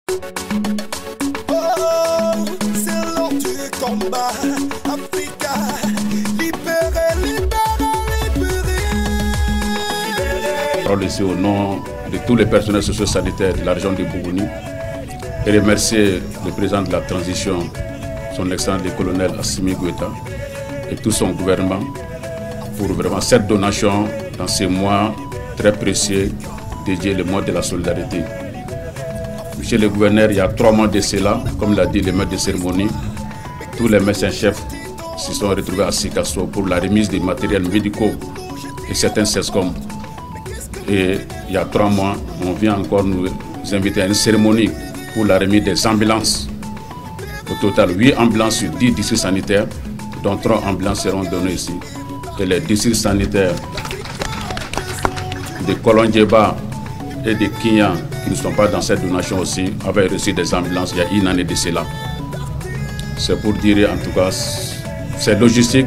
Parole ici au nom de tous les personnels socio-sanitaires de la région de Bougouni et remercier le président de la transition, son excellence le colonel Assimi Goïta et tout son gouvernement pour vraiment cette donation dans ces mois très précieux dédiés le mois de la solidarité. Monsieur le gouverneur, il y a 3 mois de cela, comme l'a dit le maître de cérémonie, tous les médecins-chefs se sont retrouvés à Sikasso pour la remise des matériels médicaux et certains CESCOM. Et il y a 3 mois, on vient encore nous inviter à une cérémonie pour la remise des ambulances. Au total, 8 ambulances sur 10 districts sanitaires, dont 3 ambulances seront données ici. Et les districts sanitaires de Kolondjeba et de Kinya, qui ne sont pas dans cette donation aussi, avaient reçu des ambulances il y a une année de cela. C'est pour dire, en tout cas, ces logistiques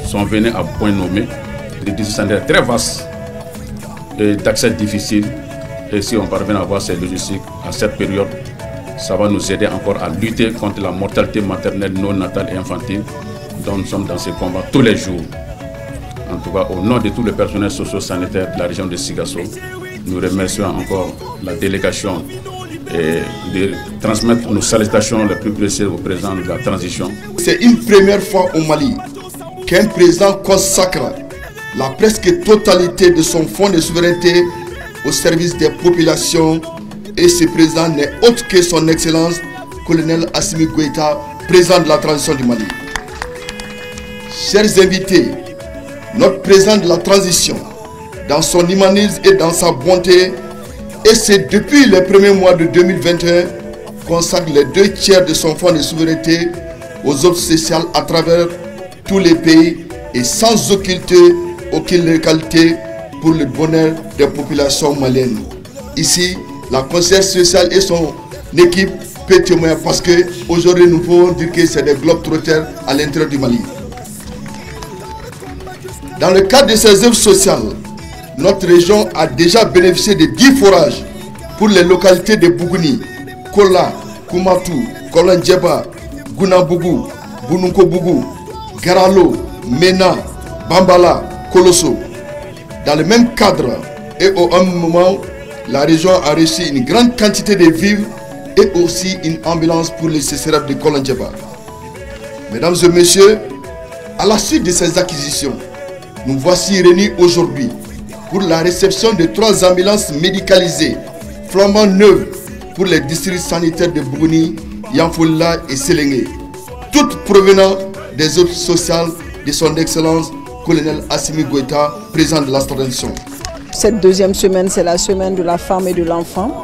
sont venues à point nommé. Les districts sanitaires très vastes et d'accès difficile. Et si on parvient à avoir ces logistiques à cette période, ça va nous aider encore à lutter contre la mortalité maternelle, non natale et infantile, dont nous sommes dans ces combats tous les jours. En tout cas, au nom de tous les personnels socio-sanitaires de la région de Sikasso, nous remercions encore la délégation et de transmettre nos salutations les plus précieuses au président de la transition. C'est une première fois au Mali qu'un président consacre la presque totalité de son fonds de souveraineté au service des populations, et ce président n'est autre que son excellence, colonel Assimi Goïta, président de la transition du Mali. Chers invités, notre président de la transition, dans son humanisme et dans sa bonté, et c'est depuis les premiers mois de 2021, consacre les 2 tiers de son fonds de souveraineté aux offres sociales à travers tous les pays et sans occulter aucune localité pour le bonheur des populations maliennes. Ici, la conseillère sociale et son équipe peut témoigner parce qu'aujourd'hui nous pouvons dire que c'est des globetrotters à l'intérieur du Mali. Dans le cadre de ces œuvres sociales, notre région a déjà bénéficié de 10 forages pour les localités de Bougouni, Kola, Koumatou, Kolondjeba, Gounabougou, Bounoukobougou, Garalo, Mena, Bambala, Colosso. Dans le même cadre et au même moment, la région a reçu une grande quantité de vivres et aussi une ambulance pour les CCRF de Kolondjeba. Mesdames et messieurs, à la suite de ces acquisitions, nous voici réunis aujourd'hui pour la réception de 3 ambulances médicalisées flambant neuves pour les districts sanitaires de Bougouni, Yanfoula et Séléngué, toutes provenant des offres sociales de son excellence colonel Assimi Goïta, président de la transition. Cette 2e semaine, c'est la semaine de la femme et de l'enfant.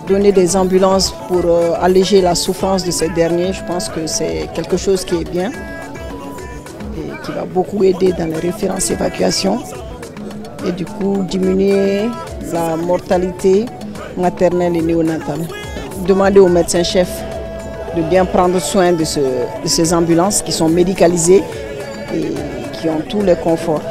Donner des ambulances pour alléger la souffrance de ces derniers, je pense que c'est quelque chose qui est bien et qui va beaucoup aider dans les références évacuation et du coup diminuer la mortalité maternelle et néonatale. Demander au médecin-chef de bien prendre soin de ces ambulances qui sont médicalisées et qui ont tous les conforts.